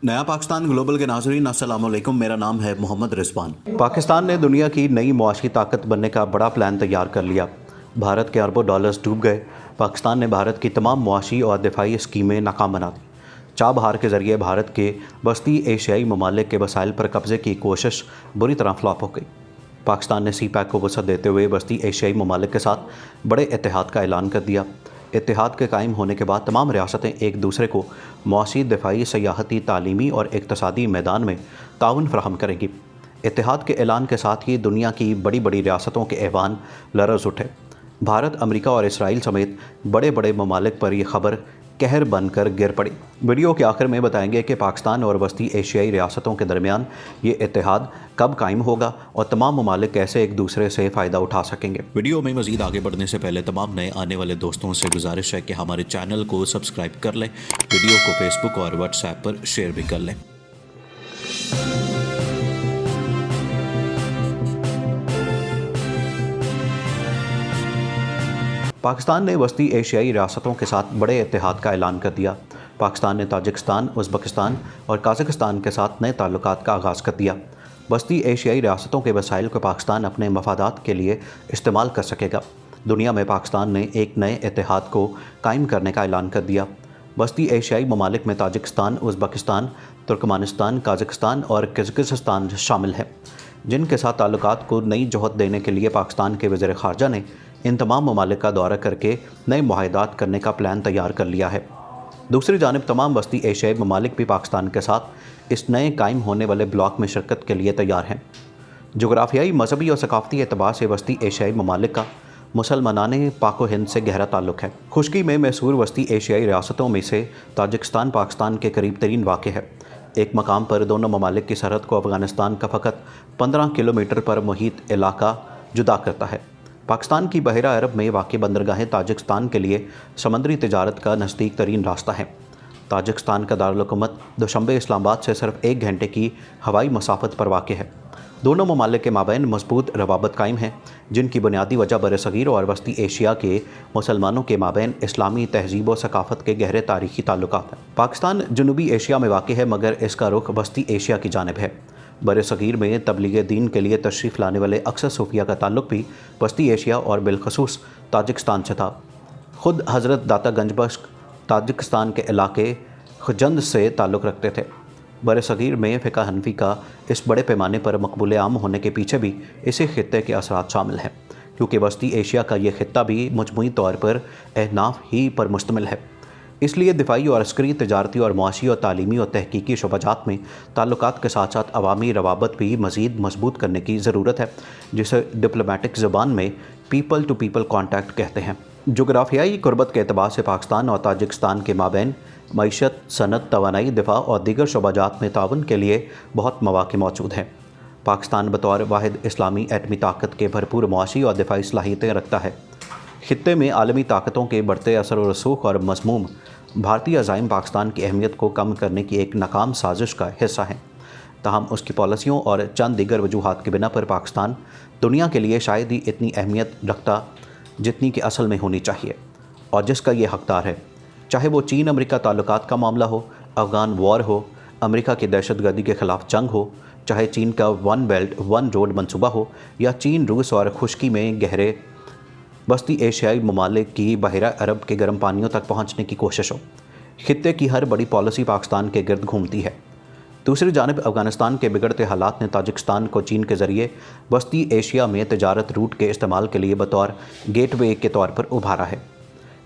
नया पाकिस्तान ग्लोबल के नाज़रीन अस्सलाम वालेकुम। मेरा नाम है मोहम्मद रिजवान। पाकिस्तान ने दुनिया की नई मुआशी ताकत बनने का बड़ा प्लान तैयार कर लिया। भारत के अरबों डॉलर्स डूब गए। पाकिस्तान ने भारत की तमाम मुआशी और दिफाई स्कीमें नाकाम बना दी। चाबहार के ज़रिए भारत के वस्ती एशियाई ममालिक के वसाइल पर कब्ज़े की कोशिश बुरी तरह फ्लॉप हो गई। पाकिस्तान ने CPEC को वसअत देते हुए वस्ती एशियाई ममालिक के साथ बड़े इत्तेहाद का ऐलान कर दिया। इत्तेहाद के कायम होने के बाद तमाम रियासतें एक दूसरे को मुआशी, दिफाई, सयाहती, तालीमी और इक़्तिसादी मैदान में ताउन फराहम करेंगी। इत्तेहाद के ऐलान के साथ ही दुनिया की बड़ी बड़ी रियासतों के ऐवान लरज़ उठे। भारत, अमेरिका और इसराइल समेत बड़े बड़े ममालिक पर यह खबर कहर बनकर गिर पड़ी। वीडियो के आखिर में बताएंगे कि पाकिस्तान और वस्ती एशियाई रियासतों के दरमियान ये इत्तेहाद कब कायम होगा और तमाम ममालिक कैसे एक दूसरे से फ़ायदा उठा सकेंगे। वीडियो में मज़ीद आगे बढ़ने से पहले तमाम नए आने वाले दोस्तों से गुजारिश है कि हमारे चैनल को सब्सक्राइब कर लें, वीडियो को फेसबुक और व्हाट्सएप पर शेयर भी कर लें। पाकिस्तान ने वस्ती एशियाई रियासतों के साथ बड़े इत्तेहाद का ऐलान कर दिया। पाकिस्तान ने ताजिकिस्तान, उज़्बेकिस्तान और कज़ाकिस्तान के साथ नए ताल्लुकात का आगाज़ कर दिया। वस्ती एशियाई रियासतों के वसाइल को पाकिस्तान अपने मफादात के लिए इस्तेमाल कर सकेगा। दुनिया में पाकिस्तान ने एक नए इत्तेहाद को कायम करने का ऐलान कर दिया। वस्ती एशियाई ममालिक में ताजिकिस्तान, उज़्बेकिस्तान, तुर्कमानिस्तान, कज़ाकिस्तान और किर्गिज़स्तान शामिल हैं, जिनके साथ ताल्लुकात को नई जोहत देने के लिए पाकिस्तान के वज़ीर ख़ारजा ने इन तमाम ममालिक का दौरा करके नए मुआहदात करने का प्लान तैयार कर लिया है। दूसरी जानिब तमाम वस्ती एशियाई ममालिक भी पाकिस्तान के साथ इस नए कायम होने वाले ब्लॉक में शिरकत के लिए तैयार हैं। जोग्राफियाई, मजहबी और सकाफ़ती एतबार से वस्ती एशियाई ममालिक का मुसलमानाने पाक व हिंद से गहरा ताल्लुक़ है। खुश्की में मैसूर वस्ती एशियाई रियासतों में से ताजिकिस्तान पाकिस्तान के करीब तरीन वाक़ है। एक मकाम पर दोनों ममालिक की सरहद को अफ़गानिस्तान का फ़कत 15 किलोमीटर पर मुहित इलाका जुदा करता है। पाकिस्तान की बहरा अरब में वाक़ बंदरगाहें ताजिकिस्तान के लिए समंदरी तिजारत का नज़दीक तरीन रास्ता है। ताजिकिस्तान का दारुल-हुकूमत दुशंबे इस्लामाबाद से सिर्फ 1 घंटे की हवाई मसाफत पर वाक़ है। दोनों ममालिक के माबैन मजबूत रवाबत कायम है, जिनकी बुनियादी वजह बर-ए-सग़ीर और वस्ती एशिया के मुसलमानों के माबैन इस्लामी तहज़ीब व सकाफ़त के गहरे तारीख़ी ताल्लुकात हैं। पाकिस्तान जनूबी एशिया में वाक़ है, मगर इसका रुख वस्ती एशिया की जानिब है। बर-ए-सग़ीर में तबलीग दीन के लिए तशरीफ़ लाने वाले अक्सर सूफिया का ताल्लुक़ भी वस्ती एशिया और बिलखसूस ताजिकिस्तान से था। ख़ुद हज़रत दाता गंजबख्श ताजिकिस्तान के इलाके खुजंद से ताल्लुक़ रखते थे। बर-ए-सग़ीर में फ़िक़्ह हनफ़ी का इस बड़े पैमाने पर मकबूल आम होने के पीछे भी इसी ख़ित्ते के असरात शामिल हैं, क्योंकि वस्ती एशिया का ये ख़ित्ता भी मजमूई तौर पर अहनाफ ही पर मुश्तमिल है। इसलिए दिफाई और अस्करी, तजारती और मुआशी और तालीमी और तहकीकी शोबाजात में ताल्लुकात के साथ साथ अवामी रवाबत भी मज़ीद मजबूत करने की ज़रूरत है, जिसे डिप्लोमेटिक ज़बान में पीपल टू पीपल कॉन्टैक्ट कहते हैं। जोग्राफियाई कुर्बत के एतबार से पाकिस्तान और ताजिकिस्तान के माबैन मईशत, सनत, तवानाई, दिफा और दीगर शोबाजात में ताउन के लिए बहुत मौक़े मौजूद हैं। पाकिस्तान बतौर वाहिद इस्लामी एटमी ताकत के भरपूर मुआशी और दिफाई सलाहियतें रखता है। खित्ते में आलमी ताकतों के बढ़ते असर व रसूख और मज़मूम भारतीय अज़ाइम पाकिस्तान की अहमियत को कम करने की एक नाकाम साजिश का हिस्सा हैं। ताहम उसकी पॉलिसियों और चंद दीगर वजूहात की बिना पर पाकिस्तान दुनिया के लिए शायद ही इतनी अहमियत रखता जितनी कि असल में होनी चाहिए और जिसका ये हकदार है। चाहे वो चीन अमेरिका ताल्लुकात का मामला हो, अफ़गान वॉर हो, अमेरिका की दहशतगर्दी के ख़िलाफ़ जंग हो, चाहे चीन का वन बेल्ट वन रोड मनसूबा हो, या चीन, रूस और खुश्की में गहरे वस्ती एशियाई ममालिक की बहरा अरब के गर्म पानियों तक पहुँचने की कोशिश हो। खित्ते की हर बड़ी पॉलिसी पाकिस्तान के गिर्द घूमती है। दूसरी जानिब अफ़गानिस्तान के बिगड़ते हालात ने ताजिकिस्तान को चीन के ज़रिए वस्ती एशिया में तजारत रूट के इस्तेमाल के लिए बतौर गेटवे के तौर पर उभारा है।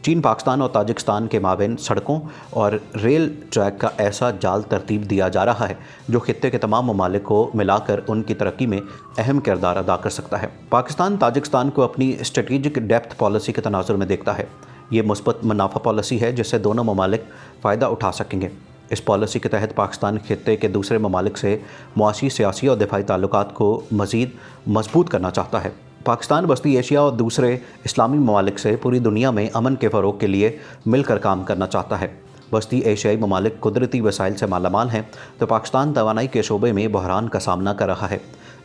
चीन, पाकिस्तान और ताजिकिस्तान के माबैन सड़कों और रेल ट्रैक का ऐसा जाल तरतीब दिया जा रहा है जो खित्ते के तमाम ममालिक को मिलाकर उनकी तरक्की में अहम किरदार अदा कर सकता है। पाकिस्तान ताजिकिस्तान को अपनी स्ट्रेटेजिक डेप्थ पॉलिसी के तनाजुर में देखता है। ये मुस्बत मुनाफा पॉलिसी है जिससे दोनों ममालिक फ़ायदा उठा सकेंगे। इस पॉलिसी के तहत पाकिस्तान खित्ते के दूसरे ममालिक से मुआशी, सियासी और दिफाई ताल्लुकात को मज़ीद मजबूत करना चाहता है। पाकिस्तान वस्ती एशिया और दूसरे इस्लामी ममालिक से पूरी दुनिया में अमन के फ़रोग़ के लिए मिलकर काम करना चाहता है। वस्ती एशियाई ममालिक कुदरती वसाइल से मालामाल हैं, तो पाकिस्तान तवानाई के शोबे में बहरान का सामना कर रहा है।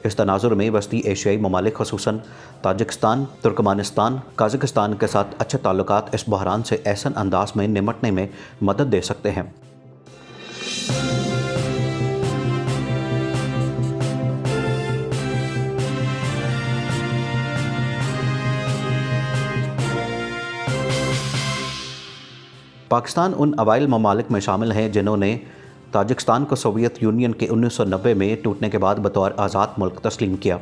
इस तनाजुर में वस्ती एशियाई ममालिक ख़ुसूसन ताजिकिस्तान, तुर्कमानिस्तान, कज़ाकिस्तान के साथ अच्छे ताल्लुकात इस बहरान से ऐसन अंदाज में निमटने में मदद दे सकते हैं। पाकिस्तान उन अवाइल ममालिक में शामिल हैं जिन्होंने ताजिकिस्तान को सोवियत यूनियन के 1990 में टूटने के बाद बतौर आज़ाद मुल्क तस्लीम किया।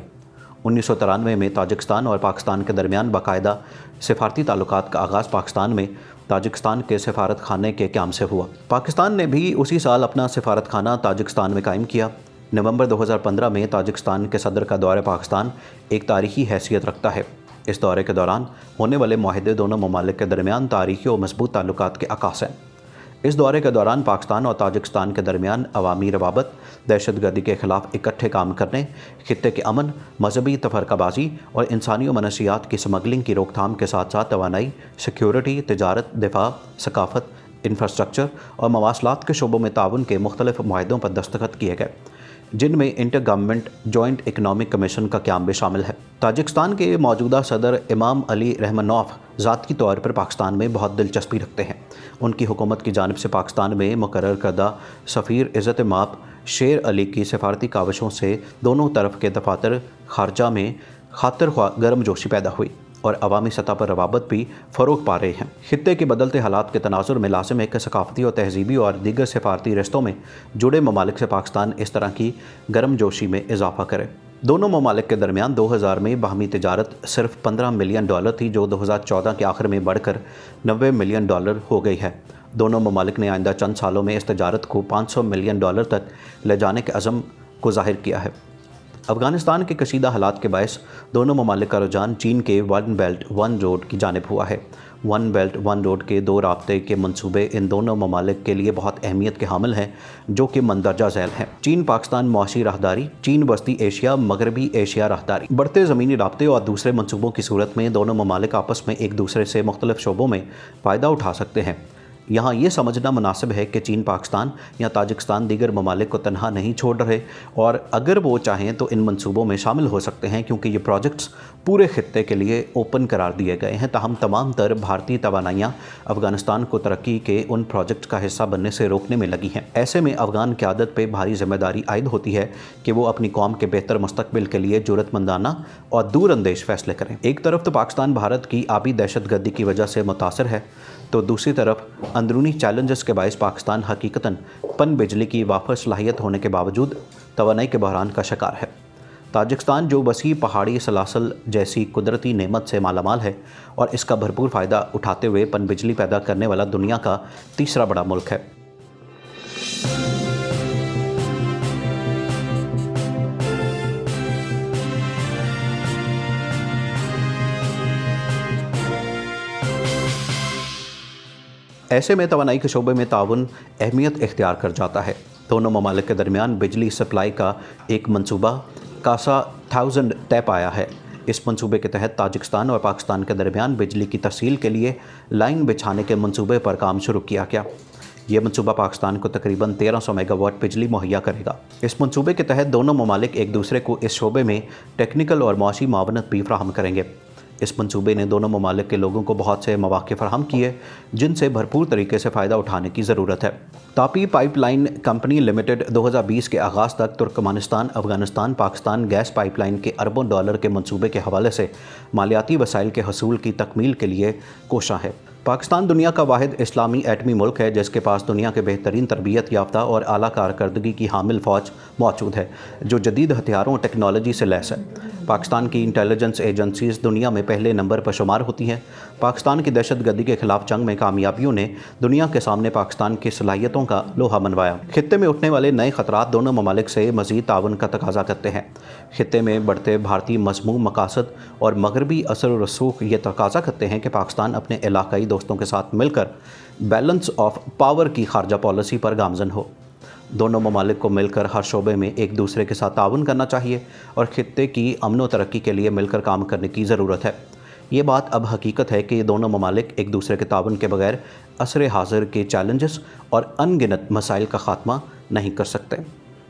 1993 में ताजिकिस्तान और पाकिस्तान के दरमियान बाकायदा सिफारती ताल्लुकात का आगाज़ पाकिस्तान में ताजिकिस्तान के सफारत खाने के क़याम से हुआ। पाकिस्तान ने भी उसी साल अपना सफारत खाना ताजिकिस्तान में कायम किया। नवंबर 2015 में ताजिकिस्तान के सदर का दौरा पाकिस्तान एक तारीखी हैसियत रखता है। इस दौरे के दौरान होने वाले मुआहदे दोनों ममालिक के दरमियान तारीखी और मजबूत ताल्लुकात के अक्कास हैं। इस दौरे के दौरान पाकिस्तान और ताजिकिस्तान के दरमियान अवामी रवाबत, दहशतगर्दी के ख़िलाफ़ इकट्ठे काम करने, खित्ते के अमन, मजहबी तफरकाबाजी और इंसानी मनशियात की स्मगलिंग की रोकथाम के साथ साथ तवानाई, सिक्योरिटी, तिजारत, दिफा, सकाफत, इंफ्रास्ट्रक्चर और मवासलात के शोबों में ताउन के मुख्तलिफ मुआहदों पर दस्तखत किए गए, जिनमें inter government joint economic commission का क़याम भी शामिल है। ताजिकिस्तान के मौजूदा सदर इमाम अली रहमानोफ ज़ाती तौर पर पाकिस्तान में बहुत दिलचस्पी रखते हैं। उनकी हुकूमत की जानिब से पाकिस्तान में मुकर्रर करदा सफ़ीर इज़्ज़त माप शेर अली की सफारती काविशों से दोनों तरफ के दफातर खारजा में खातिर ख्वाह गर्मजोशी पैदा हुई और अवामी सतह पर रवाबत भी फ़रोग पा रहे हैं। खित्ते के बदलते हालात के तनाजुर में लाजिम है कि सकाफ़ती और तहजीबी और दीगर सफारती रिश्तों में जुड़े ममालिक से पाकिस्तान इस तरह की गर्मजोशी में इजाफ़ा करे। दोनों ममालिक के दरमियान 2000 में बाहमी तिजारत सिर्फ $15 मिलियन थी, जो 2014 के आखिर में बढ़कर $90 मिलियन हो गई है। दोनों ममालिक ने आइंदा चंद सालों में इस तिजारत को $500 मिलियन तक ले जाने के अज़म को ज़ाहिर किया है। अफ़गानिस्तान के कशीदा हालात के बायस दोनों ममालिक का रुझान चीन के वन बेल्ट वन रोड की जानिब हुआ है। वन बेल्ट वन रोड के दो राब्ते के मंसूबे इन दोनों ममालिक के लिए बहुत अहमियत के हामिल हैं, जो कि मंदरजा झैल हैं। चीन पाकिस्तान मुआशी राहदारी, चीन वस्ती एशिया मगरबी एशिया राहदारी, बढ़ते ज़मीनी राब्ते और दूसरे मंसूबों की सूरत में दोनों ममालिक आपस में एक दूसरे से मुख्तलिफ शोबों में फ़ायदा उठा सकते हैं। यहाँ ये समझना मुनासिब है कि चीन पाकिस्तान या ताजिकिस्तान दीगर ममालिक को तनहा नहीं छोड़ रहे और अगर वो चाहें तो इन मंसूबों में शामिल हो सकते हैं, क्योंकि ये प्रोजेक्ट्स पूरे खित्ते के लिए ओपन करार दिए गए हैं। ताहम तमाम तर भारतीय तवानाइयाँ अफ़गानिस्तान को तरक्की के उन प्रोजेक्ट्स का हिस्सा बनने से रोकने में लगी हैं। ऐसे में अफ़गान क़यादत पर भारी जिम्मेदारी आयद होती है कि वो अपनी कौम के बेहतर मुस्तकबिल के लिए जुर्रतमंदाना और दूरअंदेश फ़ैसले करें। एक तरफ तो पाकिस्तान भारत की आबी दहशतगर्दी की वजह से मुतासर है, तो दूसरी तरफ अंदरूनी चैलेंजेस के बायस पाकिस्तान हकीकतन पन बिजली की वाफर सलाहियत होने के बावजूद तवानाई के बहरान का शिकार है। ताजिकिस्तान जो वसी पहाड़ी सलासल जैसी कुदरती नेमत से मालामाल है और इसका भरपूर फ़ायदा उठाते हुए पन बिजली पैदा करने वाला दुनिया का तीसरा बड़ा मुल्क है। ऐसे में तवानाई के शोबे में ताउन अहमियत इख्तियार कर जाता है। दोनों ममालिक के दरमियान बिजली सप्लाई का एक मंसूबा कासा 1000 तय पाया है। इस मंसूबे के तहत ताजिकिस्तान और पाकिस्तान के दरमियान बिजली की तरसील के लिए लाइन बिछाने के मंसूबे पर काम शुरू किया गया। ये मंसूबा पाकिस्तान को तकरीबन 1300 मेगावाट बिजली मुहैया करेगा। इस मंसूबे के तहत दोनों ममालिक एक दूसरे को इस शोबे में टेक्निकल और मुआशी मावनत भी फराहम करेंगे। इस मंसूबे ने दोनों ममालिक के लोगों को बहुत से मौक़े फराहम किए, जिनसे भरपूर तरीके से फ़ायदा उठाने की ज़रूरत है। तापी पाइपलाइन कंपनी लिमिटेड 2020 के आगाज़ तक तुर्कमानिस्तान अफ़गानिस्तान पाकिस्तान गैस पाइपलाइन के अरबों डॉलर के मंसूबे के हवाले से मालियाती वसाइल के हसूल की तकमील के लिए कोशां है। पाकिस्तान दुनिया का वाहिद इस्लामी एटमी मुल्क है जिसके पास दुनिया के बेहतरीन तरबियत याफ्ता और आला कारकर्दगी की हामिल फ़ौज मौजूद है, जो जदीद हथियारों और टेक्नोलॉजी से लैस है। पाकिस्तान की इंटेलिजेंस एजेंसीज़ दुनिया में पहले नंबर पर शुमार होती हैं। पाकिस्तान की दहशतगर्दी के खिलाफ जंग में कामयाबियों ने दुनिया के सामने पाकिस्तान की सलाहियतों का लोहा मनवाया। खित्ते में उठने वाले नए ख़तरात दोनों ममालिक से मज़ीद ताउन का तकाजा करते हैं। खित्ते में बढ़ते भारतीय मज़मूम मकासद और मगरबी असर व रसूख ये तकाजा करते हैं कि पाकिस्तान अपने इलाकाई दोस्तों के साथ मिलकर बैलेंस ऑफ पावर की खारजा पॉलिसी पर गामजन हो। दोनों ममालिक को मिलकर हर शोबे में एक दूसरे के साथ ताउन करना चाहिए और खित्ते की अमन व तरक्की के लिए मिलकर काम करने की ज़रूरत है। ये बात अब हकीकत है कि ये दोनों ममालिक एक दूसरे के ताउन के बगैर असर हाज़िर के चैलेंजेस और अनगिनत मसाइल का ख़ात्मा नहीं कर सकते।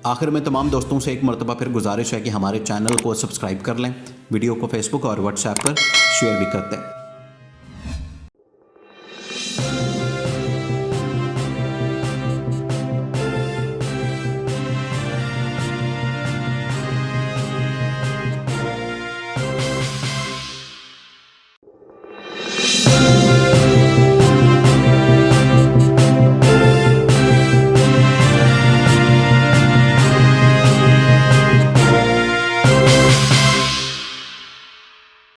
आखिर में तमाम दोस्तों से एक मरतबा फिर गुजारिश है कि हमारे चैनल को सब्सक्राइब कर लें, वीडियो को फेसबुक और व्हाट्सएप पर शेयर भी कर दें।